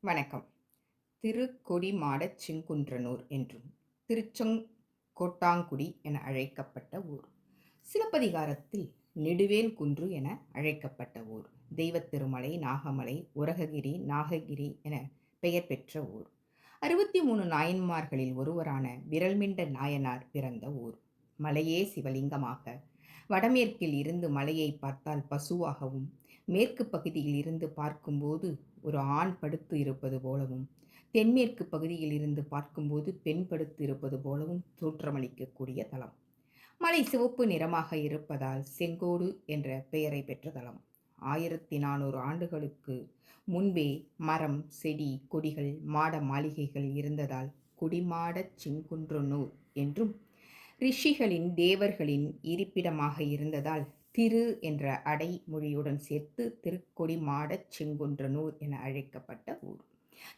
வணக்கம். திருக்கொடிமாடச் செங்குன்றனூர் என்றும் திருச்செங்கோட்டாங்குடி என அழைக்கப்பட்ட ஊர். சிலப்பதிகாரத்தில் நெடுவேல் குன்று என அழைக்கப்பட்ட ஊர். தெய்வத் திருமலை, நாகமலை, உரககிரி, நாககிரி என பெயர் பெற்ற ஊர். 63 நாயன்மார்களில் ஒருவரான விரல்மிண்ட நாயனார் பிறந்த ஊர். மலையே சிவலிங்கமாக, வடமேற்கில் இருந்து மலையை பார்த்தால் பசுவாகவும், மேற்கு பகுதியில் இருந்து பார்க்கும்போது ஒரு ஆண் படுத்து இருப்பது போலவும், தென்மேற்கு பகுதியில் இருந்து பார்க்கும்போது பெண் படுத்து இருப்பது போலவும் தோற்றமளிக்கக்கூடிய தலம். மலை சிவப்பு நிறமாக இருப்பதால் செங்கோடு என்ற பெயரை பெற்ற தலம். 1400 ஆண்டுகளுக்கு முன்பே மரம், செடி, கொடிகள், மாட மாளிகைகள் இருந்ததால் குடிமாடச் செங்குன்றனூர் என்றும், ரிஷிகளின் தேவர்களின் இருப்பிடமாக இருந்ததால் திரு என்ற அடைமொழியுடன் சேர்த்து திருக்கொடிமாடச் செங்குன்றனூர் என அழைக்கப்பட்ட ஊர்.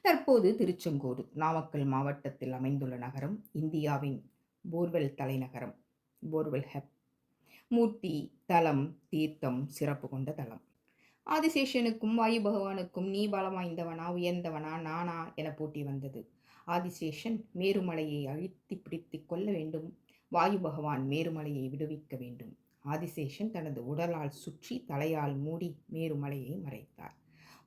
தற்போது திருச்செங்கோடு நாமக்கல் மாவட்டத்தில் அமைந்துள்ள நகரம். இந்தியாவின் போர்வெல் தலைநகரம், போர்வெல் ஹப், மூர்த்தி, தலம், தீர்த்தம் சிறப்பு கொண்ட தலம். ஆதிசேஷனுக்கும் வாயு பகவானுக்கும் நீ பலம் வாய்ந்தவனா, உயர்ந்தவனா, நானா என போட்டி வந்தது. ஆதிசேஷன் மேருமலையை அழுத்தி பிடித்து கொள்ள வேண்டும், வாயு பகவான் மேருமலையை விடுவிக்க வேண்டும். ஆதிசேஷன் தனது உடலால் சுற்றி தலையால் மூடி மேருமலையை மறைத்தார்.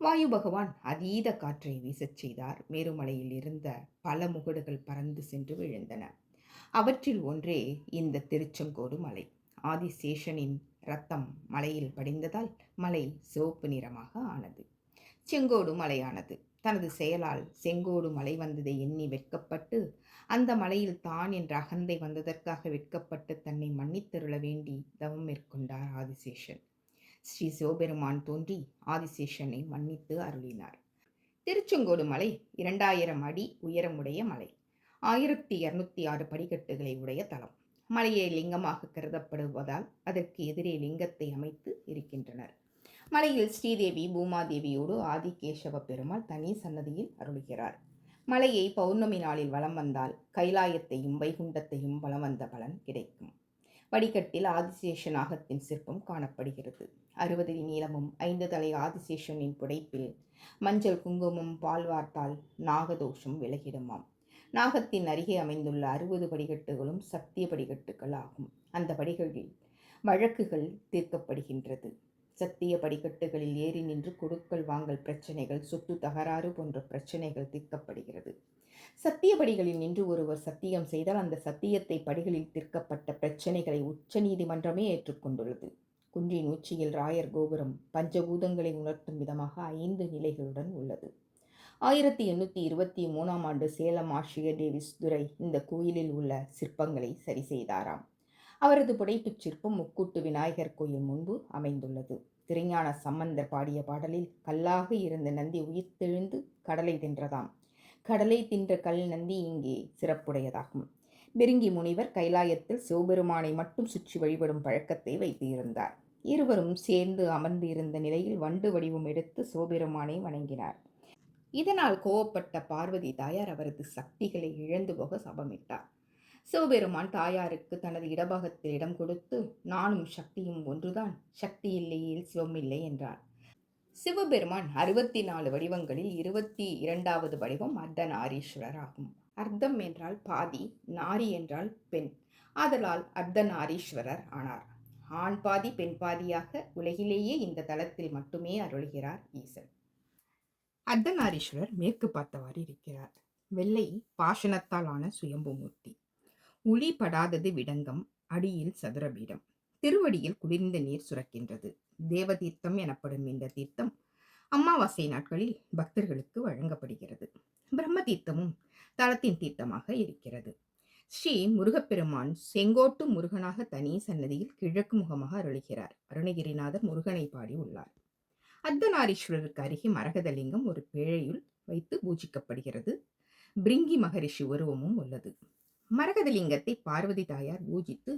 வாயு பகவான் அதீத காற்றை வீசச் செய்தார். மேருமலையில் இருந்த பல முகடுகள் பறந்து சென்று விழுந்தன. அவற்றில் ஒன்றே இந்த திருச்செங்கோடு மலை. ஆதிசேஷனின் இரத்தம் மலையில் படிந்ததால் மலை சிவப்பு நிறமாக ஆனது. செங்கோடு மலையானது. தனது செயலால் செங்கோடு மலை வந்ததை எண்ணி வெட்கப்பட்டு, அந்த மலையில் தான் என்ற அகந்தை வந்ததற்காக வெட்கப்பட்டு தன்னை மன்னித்தருள வேண்டி தவம் மேற்கொண்டார் ஆதிசேஷன். ஸ்ரீ சிவபெருமான் தோன்றி ஆதிசேஷனை மன்னித்து அருளினார். திருச்செங்கோடு மலை 2000 அடி உயரமுடைய மலை. 1206 படிக்கட்டுகளை உடைய தலம். மலையை லிங்கமாக கருதப்படுவதால் அதற்கு எதிரே லிங்கத்தை அமைத்து இருக்கின்றனர். மலையில் ஸ்ரீதேவி பூமாதேவியோடு ஆதிகேசவ பெருமாள் தனி சன்னதியில் அருளுகிறார். மலையை பௌர்ணமி நாளில் வலம் வந்தால் கைலாயத்தையும் வைகுண்டத்தையும் வலம் வந்த பலன் கிடைக்கும். படிக்கட்டில் ஆதிசேஷ நாகத்தின் சிற்பம் காணப்படுகிறது. 60 அடி நீளமும் 5 தலை ஆதிசேஷனின் புடைப்பில் மஞ்சள் குங்குமம் பால் வார்த்தால் நாகதோஷம் விலகிடுமாம். நாகத்தின் அருகே அமைந்துள்ள 60 படிக்கட்டுகளும் சத்திய படிக்கட்டுகள் ஆகும். அந்த படிகளில் வழக்குகள் தீர்க்கப்படுகின்றது. சத்திய படிக்கட்டுகளில் ஏறி நின்று கொடுக்கல் வாங்கல் பிரச்சனைகள், சொத்து தகராறு போன்ற பிரச்சனைகள் தீர்க்கப்படுகிறது. சத்திய படிகளில் நின்று ஒருவர் சத்தியம் செய்தால் அந்த சத்தியத்தை படிகளில் தீர்க்கப்பட்ட பிரச்சனைகளை உச்ச நீதிமன்றமே ஏற்றுக்கொண்டுள்ளது. குன்றின் உச்சியில் ராயர் கோபுரம் பஞ்சபூதங்களை உணர்த்தும் விதமாக 5 நிலைகளுடன் உள்ளது. 1823ஆம் ஆண்டு சேலம் ஆட்சியர் டேவிஸ் துரை இந்த கோயிலில் உள்ள சிற்பங்களை சரி செய்தாராம். அவரது புடைப்புச் சிற்பம் முக்கூட்டு விநாயகர் கோயில் முன்பு அமைந்துள்ளது. திருஞான சம்பந்தர் பாடிய பாடலில் கல்லாக இருந்த நந்தி உயிர்த்தெழுந்து கடலை தின்றதாம். கடலை தின்ற கல் நந்தி இங்கே சிறப்புடையதாகும். பிருங்கி முனிவர் கைலாயத்தில் சிவபெருமானை மட்டும் சுற்றி வழிபடும் பழக்கத்தை வைத்திருந்தார். இருவரும் சேர்ந்து அமர்ந்து இருந்த நிலையில் வண்டு வடிவம் எடுத்து சிவபெருமானை வணங்கினார். இதனால் கோவப்பட்ட பார்வதி தாயார் அவரது சக்திகளை இழந்து போக சபமிட்டார். சிவபெருமான் தாயாருக்கு தனது இடபாகத்தில் இடம் கொடுத்து, நானும் சக்தியும் ஒன்றுதான், சக்தி இல்லையேல் சிவமில்லை என்றார். சிவபெருமான் 64 வடிவங்களில் 22வது வடிவம் அர்த்தநாரீஸ்வரர் ஆகும். அர்த்தம் என்றால் பாதி, நாரி என்றால் பெண். ஆதலால் அர்த்தநாரீஸ்வரர் ஆனார். ஆண் பாதி பெண் பாதியாக உலகிலேயே இந்த தலத்தில் மட்டுமே அருள்கிறார் ஈசன். அர்த்தநாரீஸ்வரர் மேற்கு பார்த்தவாறு இருக்கிறார். வெள்ளை பாஷணத்தால் ஆன சுயம்பு மூர்த்தி. உளி படாதது விடங்கம், அடியில் சதுரபீடம். திருவடியில் குளிர்ந்த நீர் சுரக்கின்றது. தேவதீர்த்தம் எனப்படும் இந்த தீர்த்தம் அமாவாசை நாட்களில் பக்தர்களுக்கு வழங்கப்படுகிறது. பிரம்ம தீர்த்தமும் தலத்தின் தீர்த்தமாக இருக்கிறது. ஸ்ரீ முருகப்பெருமான் செங்கோட்டு முருகனாக தனி சன்னதியில் கிழக்கு முகமாக அருளுகிறார். அருணகிரிநாதர் முருகனை பாடி உள்ளார். அர்த்தநாரீஸ்வரருக்கு அருகே மரகதலிங்கம் ஒரு பேழையுள் வைத்து பூஜிக்கப்படுகிறது. பிருங்கி மகரிஷி உருவமும் உள்ளது. மரகதலிங்கத்தை பார்வதி தாயார் பூஜித்து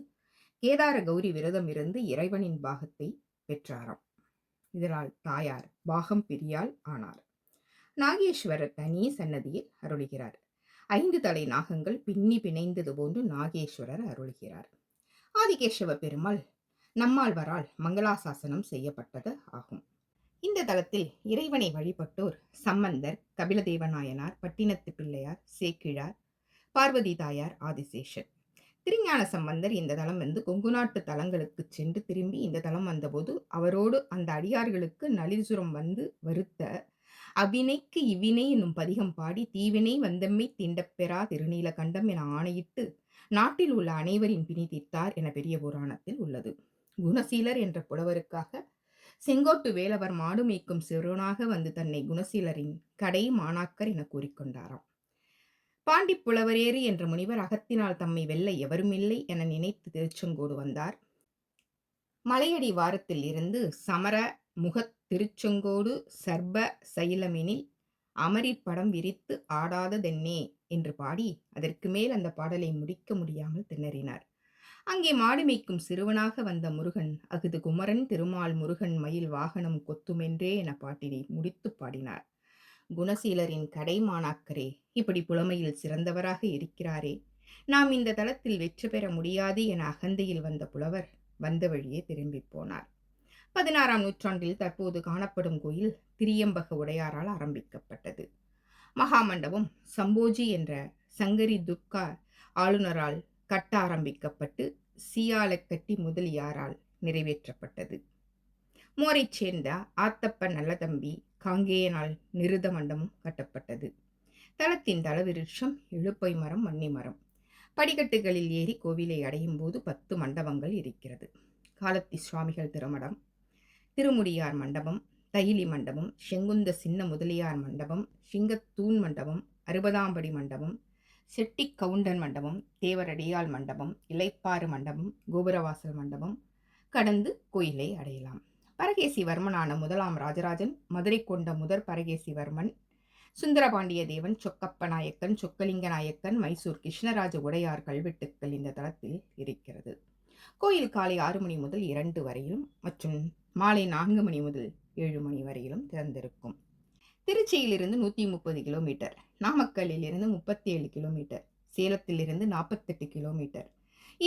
கேதார கௌரி விரதம் இருந்து இறைவனின் பாகத்தை பெற்றாராம். இதனால் தாயார் பாகம் பிரியால் ஆனார். நாகேஸ்வரர் தனி சன்னதியில் அருளுகிறார். 5 தலை நாகங்கள் பின்னி பிணைந்தது போன்று நாகேஸ்வரர் அருளுகிறார். ஆதிகேசவ பெருமாள் நம்மாழ்வாரால் மங்களாசாசனம் செய்யப்பட்டது ஆகும். இந்த தலத்தில் இறைவனை வழிபட்டோர் சம்பந்தர், கபிலதேவ நாயனார், பட்டினத்து பிள்ளையார், சேக்கிழார், பார்வதி தாயார், ஆதிசேஷன். திருஞான சம்பந்தர் இந்த தலம் கொங்கு நாட்டு தலங்களுக்கு சென்று திரும்பி இந்த தலம் வந்தபோது அவரோடு அந்த அடியார்களுக்கு நளிர்சுரம் வருத்த அவினைக்கு இவ்வினை என்னும் பதிகம் பாடி தீவினை வந்தம்மை தீண்டப்பெறா திருநீலகண்டம் என ஆணையிட்டு நாட்டில் உள்ள அனைவரின் பிணி தீர்த்தார் என பெரிய புராணத்தில் உள்ளது. குணசீலர் என்ற புலவருக்காக செங்கோட்டு வேலவர் மாடு மேய்க்கும் சிறுவனாக வந்து தன்னை குணசீலரின் கடை மாணாக்கர் என கூறிக்கொண்டாராம். பாண்டி புலவரேறு என்ற முனிவர் அகத்தினால் தம்மை வெல்ல எவருமில்லை என நினைத்து திருச்செங்கோடு வந்தார். மலையடி வாரத்தில் இருந்து சமர முகத் திருச்செங்கோடு சர்ப சைலமெனில் அமரிற்படம் விரித்து ஆடாததென்னே என்று பாடி அதற்கு மேல் அந்த பாடலை முடிக்க முடியாமல் திணறினார். அங்கே மாடு மேய்க்கும் சிறுவனாக வந்த முருகன் அகுது குமரன் திருமால் முருகன் மயில் வாகனம் கொத்துமென்றே என பாட்டினை முடித்து பாடினார். குணசீலரின் கடை மாணாக்கரே, இப்படி புலமையில் சிறந்தவராக இருக்கிறாரே, நாம் இந்த தளத்தில் வெற்றி பெற முடியாது என அகந்தையில் வந்த புலவர் வந்த வழியே திரும்பி போனார். 16ஆம் நூற்றாண்டில் தற்போது காணப்படும் கோயில் திரியம்பக உடையாரால் ஆரம்பிக்கப்பட்டது. மகாமண்டபம் சம்போஜி என்ற சங்கரி துர்கா ஆளுநரால் கட்ட ஆரம்பிக்கப்பட்டு சியாலக்கட்டி முதலியாரால் நிறைவேற்றப்பட்டது. மோரைச் சேர்ந்த ஆத்தப்பன் நல்லதம்பி காங்கேயனால் நிருத மண்டபம் கட்டப்பட்டது. தலத்தின் தலவிருட்சம் எழுப்பை மரம், வன்னி மரம். படிக்கட்டுகளில் ஏறி கோவிலை அடையும் போது 10 மண்டபங்கள் இருக்கிறது. காலத்தி சுவாமிகள் திருமடம், திருமுடியார் மண்டபம், தைலி மண்டபம், செங்குந்த சின்ன முதலியார் மண்டபம், சிங்கத்தூண் மண்டபம், 60ஆம்படி மண்டபம், செட்டி கவுண்டன் மண்டபம், தேவரடியால் மண்டபம், இலைப்பாறு மண்டபம், கோபுரவாசல் மண்டபம் கடந்து கோயிலை அடையலாம். பரகேசிவர்மனான முதலாம் ராஜராஜன், மதுரை கொண்ட முதற் பரகேசிவர்மன், சுந்தரபாண்டிய தேவன், சொக்கப்ப நாயக்கன், சொக்கலிங்க நாயக்கன், மைசூர் கிருஷ்ணராஜ உடையார் கல்வெட்டுக்கள் இந்த தளத்தில் இருக்கிறது. கோயில் காலை 6 மணி முதல் 2 வரையிலும் மற்றும் மாலை 4 மணி முதல் 7 மணி வரையிலும் திறந்திருக்கும். திருச்சியிலிருந்து 130 கிலோமீட்டர், நாமக்கல்லில் இருந்து 37 கிலோமீட்டர், சேலத்திலிருந்து 48 கிலோமீட்டர்,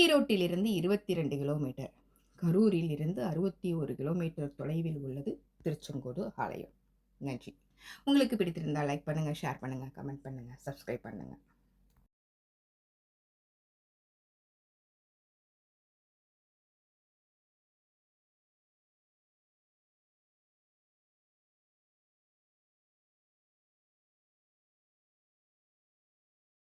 ஈரோட்டிலிருந்து 22 கிலோமீட்டர், கரூரில் இருந்து 61 கிலோமீட்டர் தொலைவில் உள்ளது திருச்செங்கோடு ஆலயம். நன்றி. உங்களுக்கு பிடித்திருந்தால் லைக் பண்ணுங்கள், ஷேர் பண்ணுங்கள், கமெண்ட் பண்ணுங்கள், சப்ஸ்கிரைப் பண்ணுங்கள்.